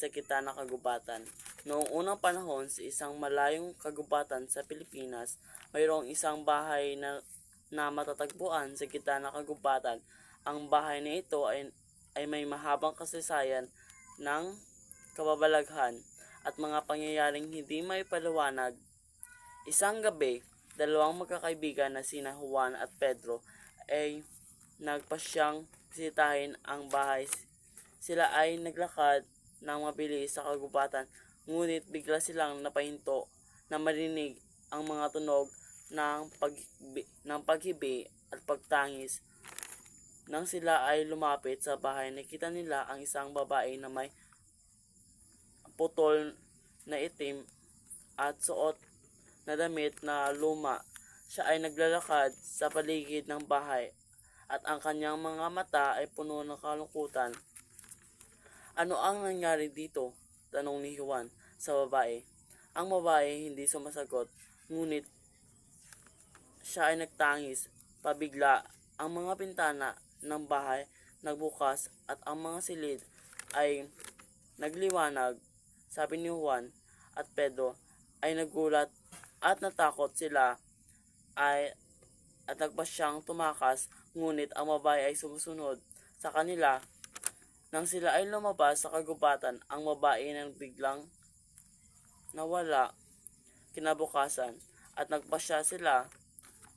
sa gitna ng kagubatan. Noong unang panahon sa isang malayong kagubatan sa Pilipinas, mayroong isang bahay na matatagpuan sa gitna ng kagubatan. Ang bahay na ito ay may mahabang kasaysayan ng kababalaghan at mga pangyayaring hindi may paliwanag. Isang gabi, dalawang magkakaibigan na sina Juan at Pedro ay nagpasyang bisitahin ang bahay. Sila ay naglakad ng mabilis sa kagubatan, ngunit bigla silang napahinto na marinig ang mga tunog ng paghibi at pagtangis. Nang sila ay lumapit sa bahay, nakita nila ang isang babae na may putol na itim at suot na damit na luma. Siya ay naglalakad sa paligid ng bahay at ang kanyang mga mata ay puno ng kalungkutan. "Ano ang nangyari dito?" tanong ni Juan sa babae. Ang babae hindi sumasagot, ngunit siya ay nagtangis. Pabigla, ang mga bintana ng bahay nagbukas at ang mga silid ay nagliwanag. Sabi ni Juan at Pedro ay nagulat at natakot sila at nagpasyang tumakas, ngunit ang babae ay sumusunod sa kanila. Nang sila ay lumabas sa kagubatan, ang babae nang biglang nawala. Kinabukasan at nagpasya sila,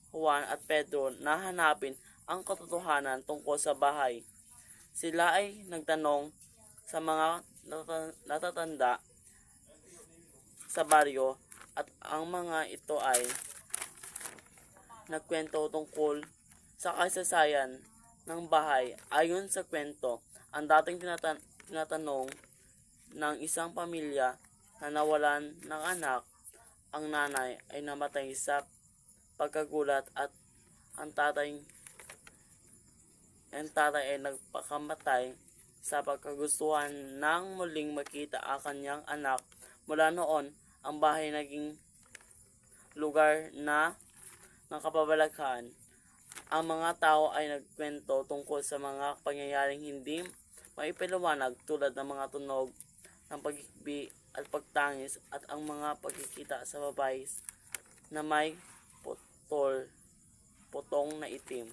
Juan at Pedro, na hanapin ang katotohanan tungkol sa bahay. Sila ay nagtanong sa mga natatanda sa baryo at ang mga ito ay nagkwento tungkol sa kasaysayan ng bahay. Ayon sa kwento, ang dating tinatanong ng isang pamilya na nawalan ng anak, ang nanay ay namatay sa pagkagulat at ang tatay ay nagpakamatay sa pagkagustuhan nang muling makita ang kanyang anak. Mula noon, ang bahay naging lugar ng kababalaghan. Ang mga tao ay nagkwento tungkol sa mga pangyayaring hindi maipaliwanag, tulad ng mga tunog ng paghibi at pagtangis at ang mga pagkikita sa babae na may putong na itim.